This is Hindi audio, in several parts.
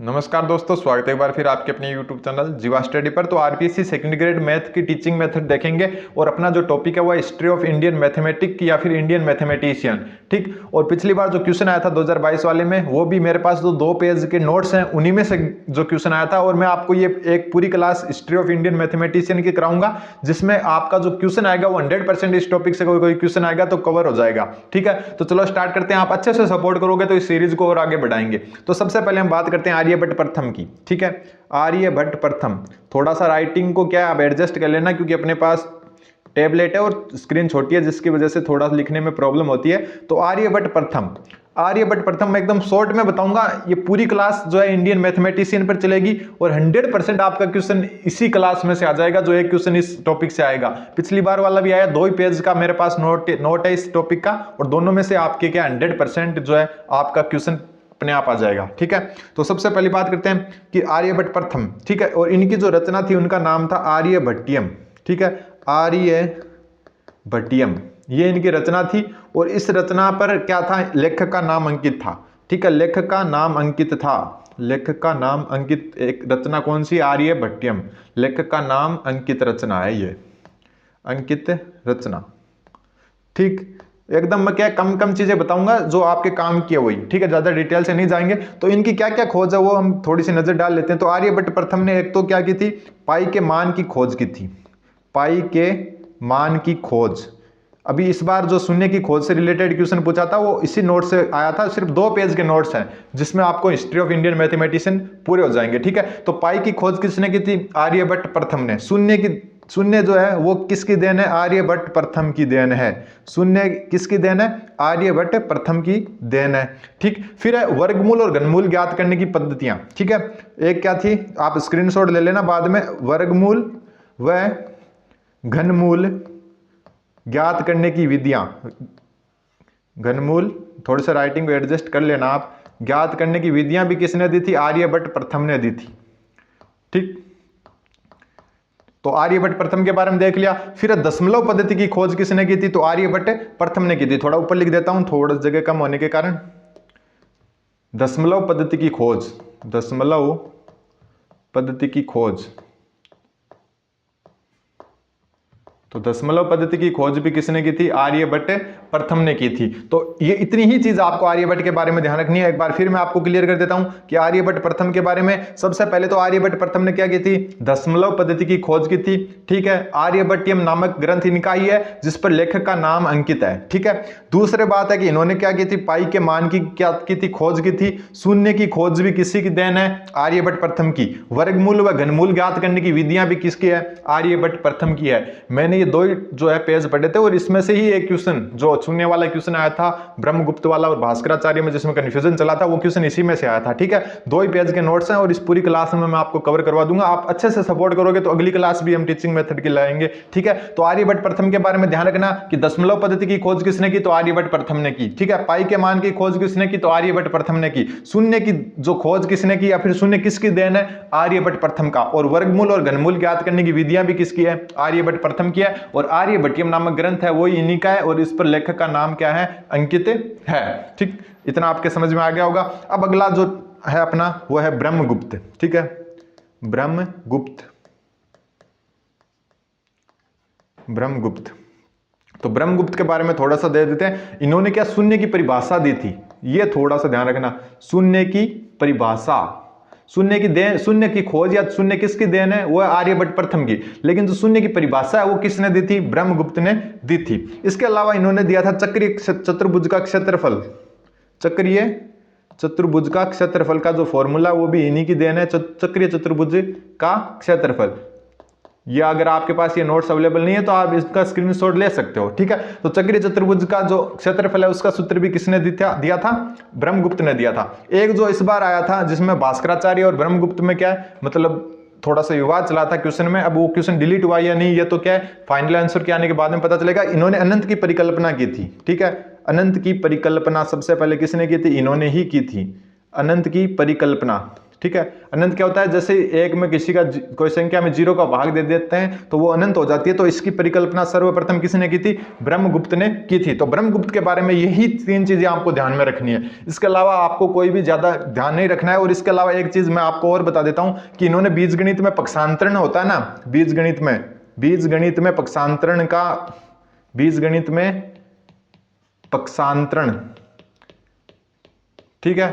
नमस्कार दोस्तों, स्वागत है एक बार फिर आपके अपने YouTube चैनल जीवा स्टडी पर। तो आरपीएससी सेकंड ग्रेड मैथ की टीचिंग मेथड देखेंगे और अपना जो टॉपिक है वो हिस्ट्री ऑफ इंडियन मैथमेटिक या फिर इंडियन मैथमेटिशियन। ठीक, और पिछली बार जो क्वेश्चन आया था 2022 वाले में, वो भी मेरे पास जो 2 पेज के नोट्स हैं उन्हीं में से जो क्वेश्चन आया था। और मैं आपको ये एक पूरी class history of Indian mathematician की कराऊंगा, जिसमें आपका जो क्वेश्चन आएगा वो 100% इस टॉपिक से कोई क्वेश्चन आएगा तो कवर हो जाएगा। ठीक है, तो चलो स्टार्ट करते हैं। आप अच्छे से सपोर्ट करोगे तो इस सीरीज को और आगे बढ़ाएंगे। तो सबसे पहले हम बात करते हैं आर्यभट्ट प्रथम की। ठीक है, आर्यभट्ट प्रथम। थोड़ा सा राइटिंग को क्या आप एडजस्ट कर लेना, क्योंकि अपने पास टेबलेट है और स्क्रीन छोटी है, जिसकी वजह से थोड़ा लिखने में प्रॉब्लम होती है। तो आर्यभट्ट प्रथम, आर्यभट्ट प्रथम मैं एकदम शॉर्ट में बताऊंगा। ये पूरी क्लास जो है इंडियन मैथमेटिशियन पर चलेगी और 100% आपका क्वेश्चन इसी क्लास में से आ जाएगा। जो एक क्वेश्चन इस टॉपिक से आएगा, पिछली बार वाला भी आया, 2 ही पेज का मेरे पास नोट है इस टॉपिक का, और दोनों में से आपके क्या 100% जो है आपका क्वेश्चन अपने आप आ जाएगा। ठीक है, तो सबसे पहली बात करते हैं कि आर्यभट्ट प्रथम। ठीक है, और इनकी जो रचना थी उनका नाम था आर्यभट्टियम। ठीक है, आर्यभट्टियम ये इनकी रचना थी। और इस रचना पर क्या था, लेखक का नाम अंकित था। ठीक है, लेखक का नाम अंकित था, लेखक का नाम अंकित। एक रचना कौन सी, आर्यभट्टियम, लेखक का नाम अंकित रचना है, ये अंकित रचना। ठीक, एकदम मैं क्या कम चीजें बताऊंगा जो आपके काम की है वही। ठीक है, ज्यादा डिटेल से नहीं जाएंगे। तो इनकी क्या क्या खोज है वो हम थोड़ी सी नजर डाल लेते हैं। तो आर्यभट्ट प्रथम ने एक तो क्या की थी, पाई के मान की खोज की थी, पाई के मान की खोज। अभी इस बार जो शून्य की खोज से रिलेटेड क्वेश्चन पूछा था वो इसी नोट से आया था। सिर्फ 2 पेज के नोट्स हैं, जिसमें आपको हिस्ट्री ऑफ इंडियन मैथमेटिशियन पूरे हो जाएंगे। ठीक है, तो पाई की खोज किसने की थी, आर्यभट्ट प्रथम ने। शून्य जो है वो किसकी देन है, आर्यभट्ट प्रथम की देन है। शून्य किसकी देन है, आर्यभट्ट प्रथम की देन है। ठीक, फिर है वर्गमूल और घनमूल ज्ञात करने की पद्धतियां। ठीक है, एक क्या थी, आप स्क्रीनशॉट ले लेना बाद में, वर्गमूल व घनमूल ज्ञात करने की विधियां। घनमूल, थोड़े से राइटिंग को एडजस्ट कर लेना आप। ज्ञात करने की विधियां भी किसने दी थी, आर्यभट्ट प्रथम ने दी थी। ठीक, तो आर्यभट्ट प्रथम के बारे में देख लिया। फिर दशमलव पद्धति की खोज किसने की थी, तो आर्यभट्ट प्रथम ने की थी। थोड़ा ऊपर लिख देता हूं, थोड़ा जगह कम होने के कारण। दशमलव पद्धति की खोज, दशमलव पद्धति की खोज, तो दशमलव पद्धति की खोज भी किसने की थी, आर्यभट्ट प्रथम ने की थी। तो ये इतनी ही चीज आपको आर्यभट्ट के बारे में ध्यान रखनी है। एक बार फिर मैं आपको क्लियर कर देता हूं कि आर्यभट्ट प्रथम के बारे में सबसे पहले तो आर्यभट्ट प्रथम ने क्या की थी, दशमलव पद्धति की खोज की थी। ठीक है, आर्यभट्टियम नामक ग्रंथ इनका ही है, जिस पर लेखक का नाम अंकित है। ठीक है, दूसरी बात है कि इन्होंने क्या की थी, पाई के मान की क्या की थी, खोज की थी। शून्य की खोज भी किसी की देन है, आर्यभट्ट प्रथम की। वर्गमूल व घनमूल ज्ञात करने की विधियां भी किसकी है, आर्यभट्ट प्रथम की है। मैंने ये 2 जो है पेज पढ़े थे, और इसमें से ही एक क्वेश्चन जो शून्य वाला क्वेश्चन आया था ब्रह्मगुप्त वाला और भास्कराचार्य में, जिसमें कंफ्यूजन चला था, वो क्वेश्चन इसी में से आया था। ठीक है, 2 ही पेज के नोट्स हैं और इस पूरी क्लास में मैं आपको कवर करवा दूंगा। आप अच्छे से सपोर्ट करोगे तो अगली क्लास भी हम टीचिंग मेथड की लाएंगे। ठीक है, तो आर्यभट्ट प्रथम के बारे में ध्यान रखना कि दशमलव पद्धति की खोज किसने की, तो आर्यभट्ट प्रथम ने की। ठीक है, पाई के मान की खोज किसने की, तो आर्यभट्ट प्रथम ने की। शून्य की जो खोज किसने की, या फिर शून्य किसकी देन है, आर्यभट्ट प्रथम का। और वर्गमूल और घनमूल ज्ञात करने की विधियां भी किसकी है, आर्यभट्ट प्रथम की है। और आर्यभट्टियम नामक ग्रंथ है वो इन्हीं का है, और इस पर लेखक का नाम क्या है, अंकित है। ठीक, इतना आपके समझ में आ गया होगा। अब अगला जो है अपना वो है ब्रह्मगुप्त। ठीक है, ब्रह्मगुप्त, ब्रह्मगुप्त। तो ब्रह्मगुप्त के बारे में थोड़ा सा दे देते हैं। इन्होंने क्या शून्य की परिभाषा दी थी, ये थोड़ा सा ध्यान रखना। शून्य की परिभाषा, शून्य की देन, शून्य की खोज या शून्य किसकी देन है, वो है आर्यभट्ट प्रथम की। लेकिन जो शून्य की परिभाषा है वो किसने दी थी, ब्रह्मगुप्त ने दी थी। इसके अलावा इन्होंने दिया था चक्रीय चतुर्भुज का क्षेत्रफल, चक्रीय चतुर्भुज का क्षेत्रफल का जो फॉर्मूला वो भी इन्हीं की देन है, चक्रीय चतुर्भुज का क्षेत्रफल। ये अगर आपके पास ये नोट्स अवेलेबल नहीं है तो आप इसका स्क्रीनशॉट ले सकते हो। ठीक है, तो चक्रीय चतुर्भुज का जो क्षेत्रफल है उसका सूत्र भी किसने दिया था, ब्रह्मगुप्त ने दिया था। एक जो इस बार आया था जिसमें भास्कराचार्य और ब्रह्मगुप्त में क्या है, मतलब थोड़ा सा विवाद चला था क्वेश्चन में। अब वो क्वेश्चन डिलीट हुआ या नहीं, ये तो क्या है फाइनल आंसर के आने के बाद में पता चलेगा। इन्होंने अनंत की परिकल्पना की थी। ठीक है, अनंत की परिकल्पना सबसे पहले किसने की थी, इन्होंने ही की थी, अनंत की परिकल्पना। ठीक है। अनंत क्या होता है, जैसे एक में किसी का कोई संख्या में 0 का भाग दे देते हैं तो वो अनंत हो जाती है। तो इसकी परिकल्पना सर्वप्रथम किसने की थी, ब्रह्मगुप्त ने की थी। तो ब्रह्मगुप्त के बारे में यही 3 चीजें आपको ध्यान में रखनी है, इसके अलावा आपको कोई भी ज्यादा ध्यान नहीं रखना है। और इसके अलावा एक चीज मैं आपको और बता देता हूं कि इन्होंने बीजगणित में पक्षांतरण होता है ना, बीजगणित में पक्षांतरण का, बीजगणित में पक्षांतरण, ठीक है,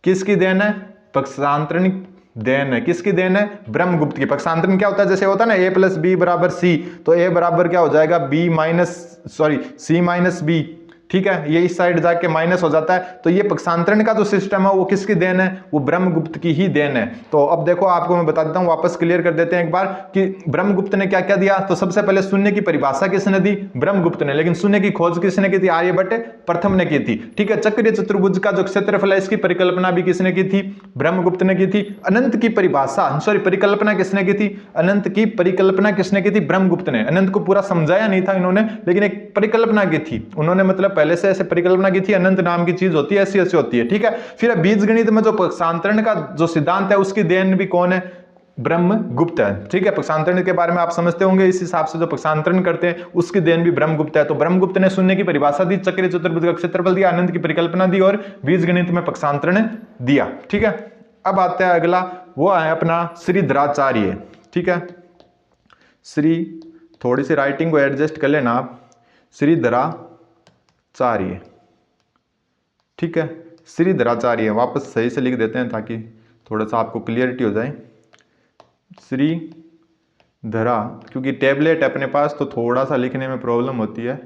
किसकी देन है, पक्षांतरण देन है, किसकी देन है, ब्रह्मगुप्त की। पक्षांतरण क्या होता है, जैसे होता है ना a + b = c, तो a बराबर क्या हो जाएगा c - b, ठीक है, ये इस साइड जाके माइनस हो जाता है। तो ये पक्षांतरण का जो सिस्टम है वो किसकी देन है, वो ब्रह्मगुप्त की ही देन है। तो अब देखो आपको मैं बता देता हूं, वापस क्लियर कर देते हैं एक बार कि ब्रह्मगुप्त ने क्या क्या दिया। तो सबसे पहले शून्य की परिभाषा किसने दी, ब्रह्मगुप्त ने। लेकिन शून्य की खोज किसने की थी, आर्यभट्ट प्रथम ने की थी, ठीक है। चक्रीय चतुर्भुज का जो क्षेत्रफल है इसकी परिकल्पना भी किसने की थी, ब्रह्मगुप्त ने की थी। अनंत की परिभाषा परिकल्पना किसने की थी, अनंत की परिकल्पना किसने की थी, ब्रह्मगुप्त ने। अनंत को पूरा समझाया नहीं था इन्होंने, लेकिन एक परिकल्पना की थी उन्होंने, मतलब पहले से ऐसे परिकल्पना की थी, अनंत नाम की चीज होती है, ऐसी ऐसी होती है, ठीक है। फिर बीजगणित में जो पक्षांतरण का जो सिद्धांत है उसकी देन भी कौन है, ब्रह्मगुप्त है, ठीक है। पक्षांतरण के बारे में आप समझते होंगे, इस हिसाब से जो पक्षांतरण करते हैं उसकी देन भी ब्रह्मगुप्त है। तो ब्रह्मगुप्त ने शून्य की परिभाषा दी, चक्रीय चतुर्भुज का क्षेत्रफल दिया, अनंत की परिकल्पना दी और बीजगणित में पक्षांतरण दिया, ठीक है। अब आता है अगला, वो है अपना श्रीधराचार्य, ठीक है। थोड़ी सी राइटिंग को एडजस्ट कर लेना आप, श्रीधराचार्य, ठीक है। श्रीधराचार्य वापस सही से लिख देते हैं ताकि थोड़ा सा आपको क्लियरिटी हो जाए। श्रीधरा, क्योंकि टैबलेट अपने पास तो थोड़ा सा लिखने में प्रॉब्लम होती है।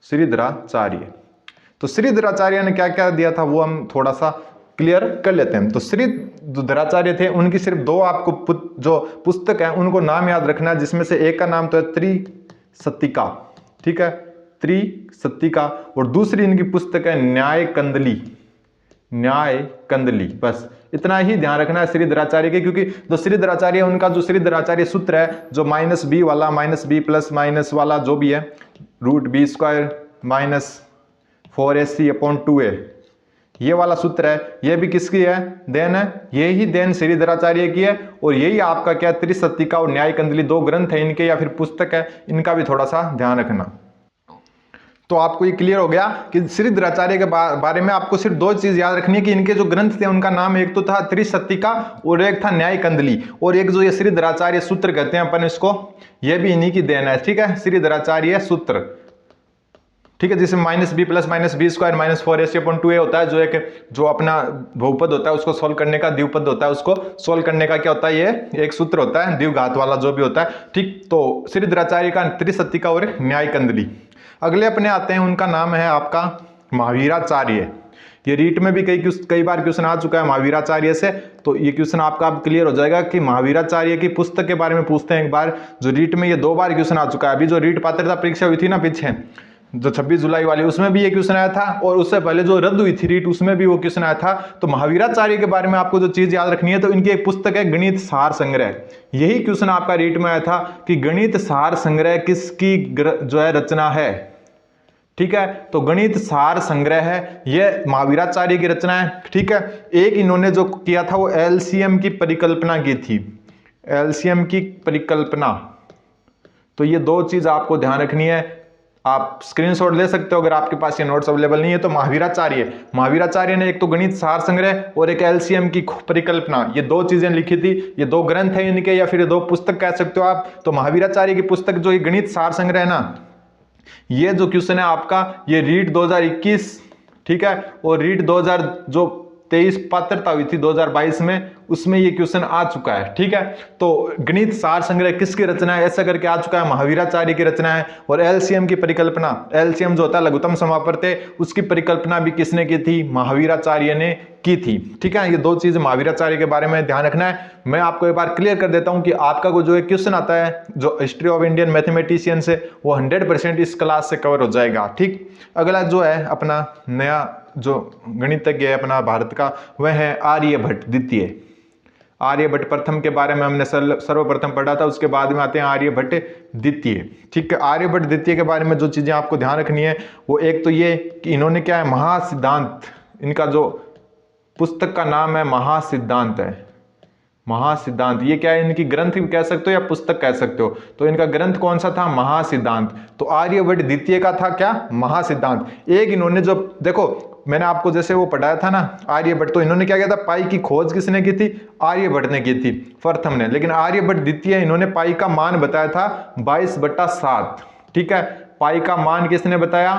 श्रीधराचार्य, तो श्रीधराचार्य ने क्या क्या दिया था वो हम थोड़ा सा क्लियर कर लेते हैं। तो श्रीधराचार्य थे, उनकी सिर्फ 2 आपको जो पुस्तक है उनको नाम याद रखना, जिसमें से एक का नाम तो है त्रिशतिका, ठीक है, त्रिशतिका, और दूसरी इनकी पुस्तक है न्याय कंदली। बस इतना ही ध्यान रखना है श्रीधराचार्य के, क्योंकि जो श्रीधराचार्य उनका जो श्रीधराचार्य सूत्र है, जो -b वाला, -b प्लस माइनस वाला जो भी है, √b² - 4ac/2a, ये वाला सूत्र है, ये भी किसकी है, देन है, यही देन श्रीधराचार्य की है। और यही आपका क्या, त्रिशतिका और न्याय कंदली 2 ग्रंथ है इनके, या फिर पुस्तक है, इनका भी थोड़ा सा ध्यान रखना। तो आपको ये क्लियर हो गया कि श्रीधराचार्य के बारे में आपको सिर्फ 2 चीज याद रखनी है कि इनके जो ग्रंथ थे उनका नाम एक तो था त्रिशतिका और एक था न्याय कंदली, और एक जो ये श्रीधराचार्य सूत्र कहते हैं अपन इसको, ये भी इन्हीं की देन है, ठीक है, श्रीधराचार्य सूत्र, ठीक है, जिसमें -b प्लस -b² - 4ac/2a होता है, जो अपना बहुपद होता है उसको सोल्व करने का, द्विपद होता है उसको सोल्व करने का क्या होता है, ये एक सूत्र होता है, द्विघात वाला जो भी होता है, ठीक। तो श्रीधराचार्य का त्रिशतिका और न्याय कंदली। अगले अपने आते हैं, उनका नाम है आपका महावीराचार्य। ये रीट में भी कई बार क्वेश्चन आ चुका है महावीराचार्य से, तो ये क्वेश्चन आपका अब क्लियर हो जाएगा कि महावीराचार्य की पुस्तक के बारे में पूछते हैं एक बार, जो रीट में ये 2 बार क्वेश्चन आ चुका है। अभी जो रीट पात्रता परीक्षा हुई थी ना पीछे, जो 26 जुलाई वाली, उसमें भी ये क्वेश्चन आया था, और उससे पहले जो रद्द हुई थी रीट उसमें भी वो क्वेश्चन आया था। तो महावीराचार्य के बारे में आपको जो चीज याद रखनी है, तो इनकी एक पुस्तक है गणित सार संग्रह। यही क्वेश्चन आपका रीट में आया था कि गणित सार संग्रह किसकी जो है रचना है, ठीक है। तो गणित सार संग्रह है, ये महावीराचार्य की रचना है, ठीक है। एक इन्होंने जो किया था वो एलसीएम की परिकल्पना की थी, एलसीएम की परिकल्पना। तो ये 2 चीज आपको ध्यान रखनी है, आप स्क्रीनशॉट ले सकते हो अगर आपके पास ये नोट्स अवेलेबल नहीं है। तो महावीराचार्य ने एक तो गणित सार संग्रह और एक एलसीएम की परिकल्पना, ये 2 चीजें लिखी थी। ये 2 ग्रंथ है इनके, या फिर 2 पुस्तक कह सकते हो आप। तो महावीराचार्य की पुस्तक जो ये गणित सार संग्रह है ना, ये जो क्वेश्चन है आपका, ये रीट 2021, ठीक है, और रीट 2023 पात्रता हुई थी 2022 में, उसमें ये क्वेश्चन आ चुका है, ठीक है। तो गणित सार संग्रह किसकी रचना है, ऐसा करके आ चुका है, महावीराचार्य की रचना है। और एलसीएम की परिकल्पना, एलसीएम जो होता है लघुत्तम समापवर्त्य, उसकी परिकल्पना भी किसने की थी, महावीराचार्य ने की थी, ठीक है। ये 2 चीज महावीराचार्य के बारे में ध्यान रखना है। मैं आपको एक बार क्लियर कर देता हूं कि आपका को जो एक क्वेश्चन आता है जो हिस्ट्री ऑफ इंडियन मैथमेटिशियन से, वो 100% इस क्लास से कवर हो जाएगा, ठीक। अगला जो है अपना नया जो गणितज्ञ है अपना भारत का, वह है आर्यभट्ट द्वितीय। आर्यभट्ट प्रथम के बारे में हमने सर्वप्रथम पढ़ा था, उसके बाद में आते हैं आर्यभट्ट द्वितीय, ठीक है। आर्यभट्ट द्वितीय के बारे में जो चीजें आपको ध्यान रखनी है, वो एक तो ये कि इन्होंने क्या है, महासिद्धांत, इनका जो पुस्तक का नाम है महासिद्धांत है। महासिद्धांत, ये क्या है, इनकी ग्रंथ कह सकते हो या पुस्तक कह सकते हो। तो इनका ग्रंथ कौन सा था, महासिद्धांत। तो आर्यभट्ट द्वितीय का था क्या, महासिद्धांत। एक इन्होंने जो देखो मैंने आपको जैसे वो पढ़ाया था ना आर्यभट्ट, तो इन्होंने क्या किया था, पाई की खोज किसने की थी, आर्यभट्ट ने की थी, प्रथम ने। लेकिन आर्यभट्ट द्वितीय इन्होंने पाई का मान बताया था 22/7। ठीक है, पाई का मान किसने बताया,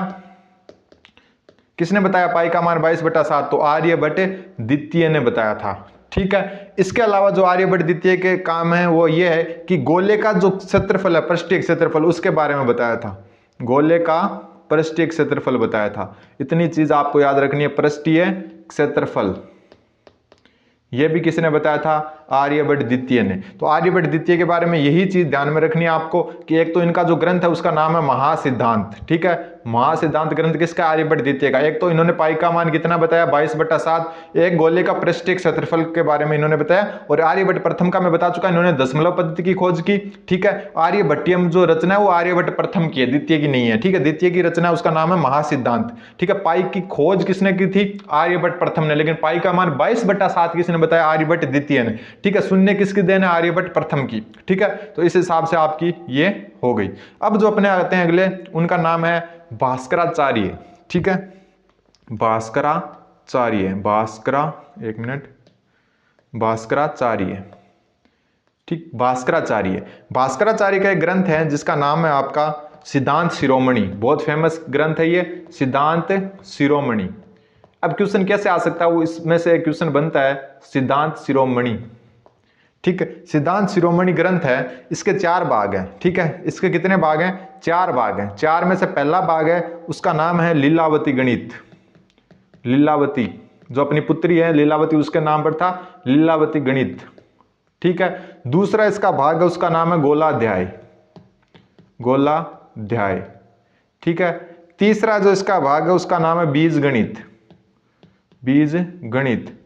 किसने बताया पाई का मान 22/7, तो आर्यभट्ट द्वितीय ने बताया था। ठीक है, इसके अलावा जो आर्यभट्ट द्वितीय के काम है वो ये है कि गोले का जो क्षेत्रफल है, पृष्ठीय क्षेत्रफल, उसके बारे में बताया था। गोले का पृष्ठीय क्षेत्रफल बताया था। इतनी चीज आपको याद रखनी है, पृष्ठीय क्षेत्रफल, यह भी किसने बताया था, आर्यभट्ट द्वितीय ने। तो आर्यभट्ट द्वितीय के बारे में यही चीज ध्यान में रखनी है आपको कि एक तो इनका जो ग्रंथ है उसका नाम है महासिद्धांत। ठीक है, महासिद्धांत ग्रंथ किसका, आर्यभट्ट द्वितीय का। एक तो इन्होंने पाई का मान कितना बताया, 22/7। एक गोले का पृष्ठीय क्षेत्रफल के बारे में इन्होंने बताया। और आर्यभट्ट प्रथम का मैं बता चुका, इन्होंने दशमलव पद्धति की खोज की। ठीक है, आर्यभट्टियम जो रचना है वो आर्यभट्ट प्रथम की है, द्वितीय की नहीं है। ठीक है, द्वितीय की रचना उसका नाम है महासिद्धांत। ठीक है, पाई की खोज किसने की थी, आर्यभट्ट प्रथम ने। लेकिन पाई का मान 22/7 किसने बताया, आर्यभट्ट द्वितीय ने। ठीक है, शून्य किसकी देन है, आर्यभट्ट प्रथम की। ठीक है, तो इस हिसाब से आपकी ये हो गई। अब जो अपने आते हैं अगले, उनका नाम है भास्कराचार्य। ठीक है, भास्कराचार्य, एक मिनट, भास्कराचार्य। ठीक, भास्कराचार्य का एक ग्रंथ है जिसका नाम है आपका सिद्धांत शिरोमणि। बहुत फेमस ग्रंथ है ये, सिद्धांत शिरोमणि। अब क्वेश्चन कैसे आ सकता है, वो इसमें से क्वेश्चन बनता है, सिद्धांत शिरोमणि। ठीक है, सिद्धांत शिरोमणि ग्रंथ है, इसके 4 भाग हैं। ठीक है, इसके कितने भाग हैं, 4 भाग हैं। 4 में से पहला भाग है उसका नाम है लीलावती गणित। लीलावती जो अपनी पुत्री है लीलावती, उसके नाम पर था लीलावती गणित। ठीक है, दूसरा इसका भाग है उसका नाम है गोलाध्याय, गोलाध्याय। ठीक है, तीसरा जो इसका भाग है उसका नाम है बीज गणित, बीज गणित।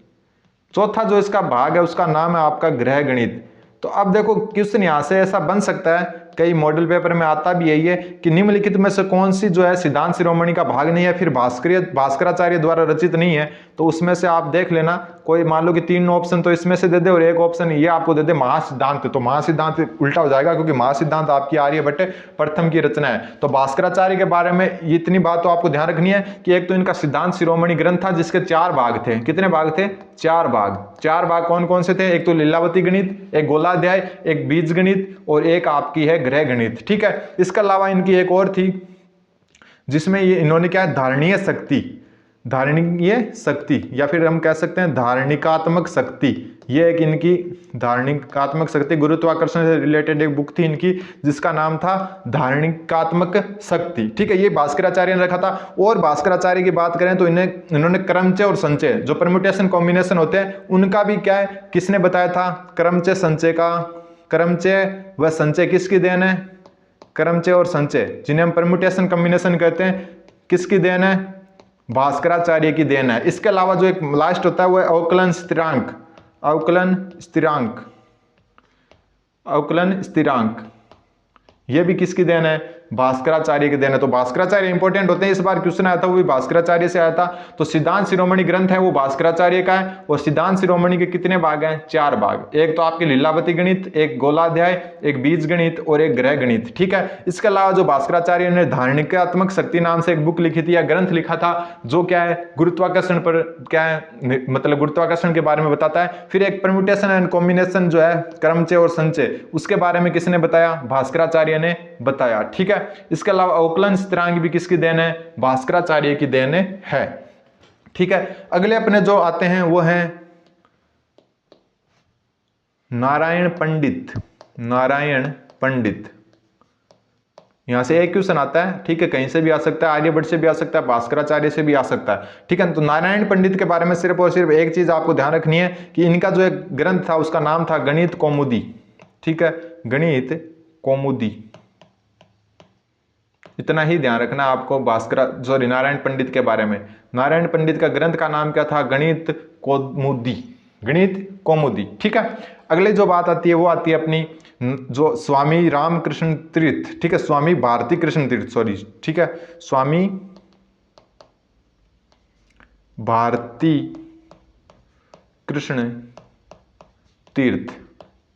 चौथा जो इसका भाग है उसका नाम है आपका ग्रह गणित। तो अब देखो क्वेश्चन यहां से ऐसा बन सकता है, कई मॉडल पेपर में आता भी यही है कि निम्नलिखित में से कौन सी जो है सिद्धांत शिरोमणि का भाग नहीं है, फिर भास्कराचार्य द्वारा रचित नहीं है। तो उसमें से आप देख लेना, कोई मान लो कि 3 ऑप्शन तो इसमें से दे दे और एक ऑप्शन ये आपको दे दे महासिद्धांत। तो महासिद्धांत उल्टा हो जाएगा क्योंकि महासिद्धांत आपकी आर्यभट्ट प्रथम की रचना है। तो भास्कराचार्य के बारे में इतनी बात तो आपको ध्यान रखनी है कि एक तो इनका सिद्धांत शिरोमणि ग्रंथ था जिसके 4 भाग थे। कितने भाग थे, 4 भाग। 4 भाग कौन कौन से थे, एक तो लीलावती गणित, एक गोलाध्याय, एक बीज गणित और एक आपकी है ग्रह गणित। ठीक है, इसके अलावा इनकी एक और थी जिसमें ये इन्होंने क्या है, धारणीय शक्ति, धारणीय शक्ति या फिर हम कह सकते हैं धारणिकात्मक शक्ति। ये एक इनकी धारणिकात्मक शक्ति, गुरुत्वाकर्षण से रिलेटेड एक बुक थी इनकी जिसका नाम था धारणिकात्मक शक्ति। ठीक है, ये भास्कराचार्य ने रखा था। और भास्कराचार्य की बात करें तो इन्होंने क्रमचय और संचय जो परम्यूटेशन कॉम्बिनेशन होते हैं उनका भी क्या है, किसने बताया था, क्रमचय संचय का, क्रमचय व संचय किसकी देन है, क्रमचय और संचय जिन्हें हम परम्यूटेशन कॉम्बिनेशन कहते हैं, किसकी देन है, भास्कराचार्य की देन है। इसके अलावा जो एक लास्ट होता है वो है अवकलन स्थिरांक, अवकलन स्थिरांक, अवकलन स्थिरांक, यह भी किसकी देन है, भास्कराचार्य की देन है। तो भास्कराचार्य इंपॉर्टेंट होते हैं, इस बार क्वेश्चन आया था वो भी भास्कराचार्य से आया था। तो सिद्धांत शिरोमणि ग्रंथ है वो भास्कराचार्य का है। और सिद्धांत शिरोमणि के कितने भाग हैं, 4 भाग। एक तो आपकी लीलावती गणित, एक गोलाध्याय, एक बीज गणित और एक ग्रह गणित। ठीक है, इसके अलावा जो भास्कराचार्य ने धारणिकात्मक शक्ति नाम से एक बुक लिखी थी या ग्रंथ लिखा था जो क्या है, गुरुत्वाकर्षण पर क्या है, मतलब गुरुत्वाकर्षण के बारे में बताता है। फिर एक परम्यूटेशन एंड कॉम्बिनेशन जो है क्रमचय और संचय, उसके बारे में किसने बताया, भास्कराचार्य ने बताया। ठीक है, इसके अलावा अवकलन स्थिरांक भी किसकी देन है, भास्कराचार्य की देन है। ठीक है, अगले अपने जो आते हैं वो हैं नारायण पंडित, नारायण पंडित। यहां से एक क्वेश्चन आता है। ठीक है, कहीं से भी आ सकता है, आर्यभट्ट से भी आ सकता है, भास्कराचार्य से भी आ सकता है। ठीक है, तो नारायण पंडित के बारे में सिर्फ और सिर्फ एक चीज आपको ध्यान रखनी है कि इनका जो एक ग्रंथ था उसका नाम था गणित कौमुदी। ठीक है, गणित कौमुदी, इतना ही ध्यान रखना आपको नारायण पंडित के बारे में। नारायण पंडित का ग्रंथ का नाम क्या था, गणित कौमुदी, गणित कौमुदी। ठीक है, अगले जो बात आती है वो आती है अपनी जो स्वामी रामकृष्ण तीर्थ, ठीक है, स्वामी भारती कृष्ण तीर्थ, सॉरी, ठीक है, स्वामी भारती कृष्ण तीर्थ।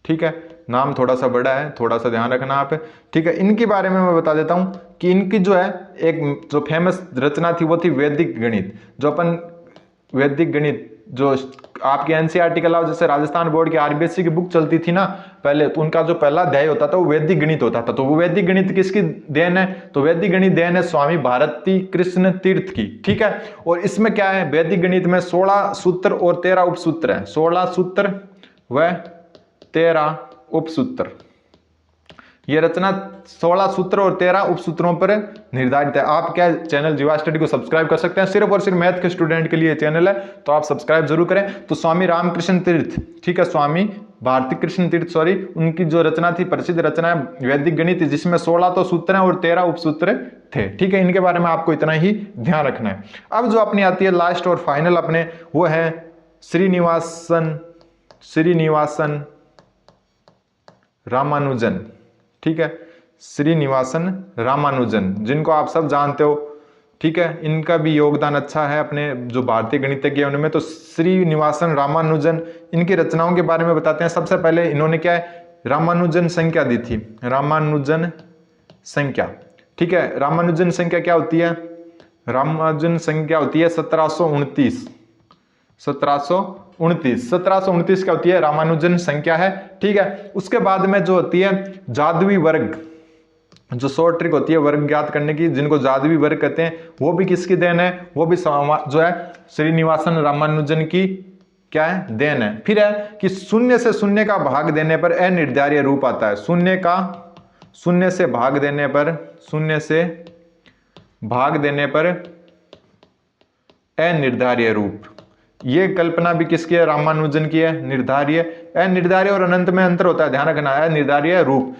ठीक है, नाम थोड़ा सा बड़ा है, थोड़ा सा ध्यान रखना आप। ठीक है, इनके बारे में मैं बता देता हूँ कि इनकी जो है एक जो फेमस रचना थी वो थी वैदिक गणित। जो अपन वैदिक गणित जो आपके एनसीईआरटी के अलावा जैसे राजस्थान बोर्ड की आरबीएससी की बुक चलती थी ना पहले, तो उनका जो पहला अध्याय होता था वो वैदिक गणित होता था। तो वो वैदिक गणित किसकी देन है? तो वैदिक गणित देन है स्वामी भारती कृष्ण तीर्थ की। ठीक है, और इसमें क्या है, वैदिक गणित में 16 सूत्र और 13 उपसूत्र है। 16 सूत्र व 13 उपसूत्र। ये रचना 16 सूत्र और 13 उपसूत्रों पर निर्धारित है। आप क्या चैनल जीवा स्टडी को सब्सक्राइब कर सकते हैं, सिर्फ और सिर्फ मैथ के स्टूडेंट के लिए चैनल है, तो आप सब्सक्राइब जरूर करें। तो स्वामी रामकृष्ण तीर्थ, ठीक है, स्वामी भारती कृष्ण तीर्थ सॉरी, उनकी जो रचना थी, प्रसिद्ध रचना है वैदिक गणित, जिसमें 16 तो सूत्र हैं और 13 उपसूत्र थे। ठीक है, इनके बारे में आपको इतना ही ध्यान रखना है। अब जो अपनी आती है लास्ट और फाइनल अपने, वो है श्रीनिवासन रामानुजन। ठीक है, श्रीनिवासन रामानुजन, जिनको आप सब जानते हो। ठीक है, इनका भी योगदान अच्छा है अपने जो भारतीय गणितज्ञ उनमें। तो श्रीनिवासन रामानुजन, इनकी रचनाओं के बारे में बताते हैं। सबसे पहले इन्होंने क्या है, रामानुजन संख्या दी थी, रामानुजन संख्या। ठीक है, रामानुजन संख्या क्या होती है? रामानुजन संख्या होती है 1729। 1729 क्या होती है? रामानुजन संख्या है। ठीक है, उसके बाद में जो होती है जादुई वर्ग, जो शॉर्ट ट्रिक होती है वर्ग ज्ञात करने की, जिनको जादुई वर्ग कहते हैं, वो भी किसकी देन है? वो भी जो है श्रीनिवासन रामानुजन की क्या है? देन है। फिर है कि शून्य से शून्य का भाग देने पर अनिर्धारीय रूप आता है। शून्य से भाग देने पर अनिर्धारीय रूप, ये कल्पना भी किसकी है? रामानुजन की है। निर्धारीय, अनिर्धारीय और अनंत में अंतर होता है, ध्यान रखना है। निर्धारीय रूप,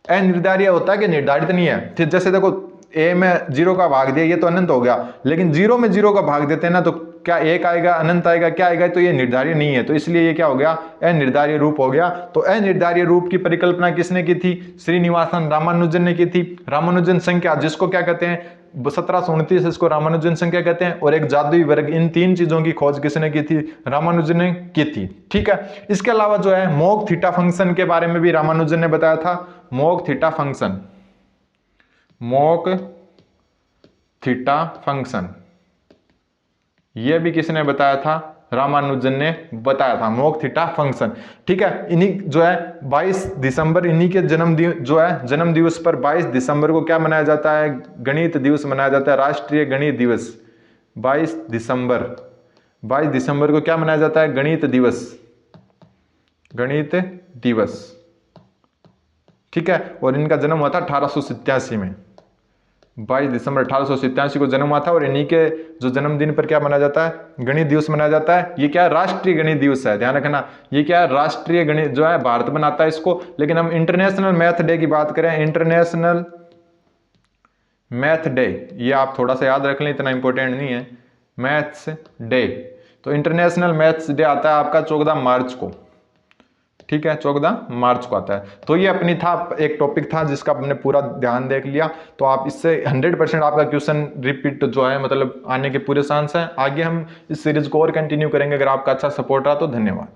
अनिर्धारीय होता है कि निर्धारित नहीं है। फिर जैसे देखो ए में 0 का भाग दिया, ये तो अनंत हो गया, लेकिन 0 में 0 का भाग देते हैं ना, तो क्या 1 आएगा, अनंत आएगा, क्या आएगा? तो ये निर्धारीय नहीं है, तो इसलिए ये क्या हो गया? अनिर्धारीय रूप हो गया। तो अनिर्धारीय रूप की परिकल्पना किसने की थी? श्रीनिवासन रामानुजन ने की थी। रामानुजन संख्या, जिसको क्या कहते हैं? 1729, इसको रामानुजन संख्या कहते हैं। और एक जादुई वर्ग, इन 3 चीजों की खोज किसने की थी? रामानुजन ने की थी। ठीक है, इसके अलावा जो है मोक थीटा फंक्शन के बारे में भी रामानुजन ने बताया था। मोक थीटा फंक्शन, यह भी किसने बताया था? रामानुजन ने बताया था, मोक थीटा फंक्शन। ठीक है, इन्हीं जो है 22 दिसंबर, इन्हीं के जन्म दिवस पर 22 दिसंबर को क्या मनाया जाता है? गणित दिवस मनाया जाता है, राष्ट्रीय गणित दिवस। 22 दिसंबर को क्या मनाया जाता है? गणित दिवस। ठीक है, और इनका जन्म हुआ था 1887 में। 22 दिसंबर 1887 को जन्म हुआ था। और इन्हीं के जो जन्मदिन पर क्या मनाया जाता है? गणित दिवस मनाया जाता है। ये क्या है? राष्ट्रीय गणित दिवस है, ध्यान रखना। ये क्या है? राष्ट्रीय गणित जो है भारत बनाता है इसको, लेकिन हम इंटरनेशनल मैथ डे की बात करें, इंटरनेशनल मैथ डे, ये आप थोड़ा सा याद रख लें, इतना इंपॉर्टेंट नहीं है। मैथ्स डे, तो इंटरनेशनल मैथ्स डे आता है आपका 14 मार्च को। ठीक है, 14 मार्च को आता है। तो ये अपनी था, एक टॉपिक था जिसका हमने पूरा ध्यान देख लिया। तो आप इससे 100% आपका क्वेश्चन रिपीट जो है मतलब आने के पूरे चांस हैं। आगे हम इस सीरीज को और कंटिन्यू करेंगे। अगर आपका अच्छा सपोर्ट रहा तो धन्यवाद।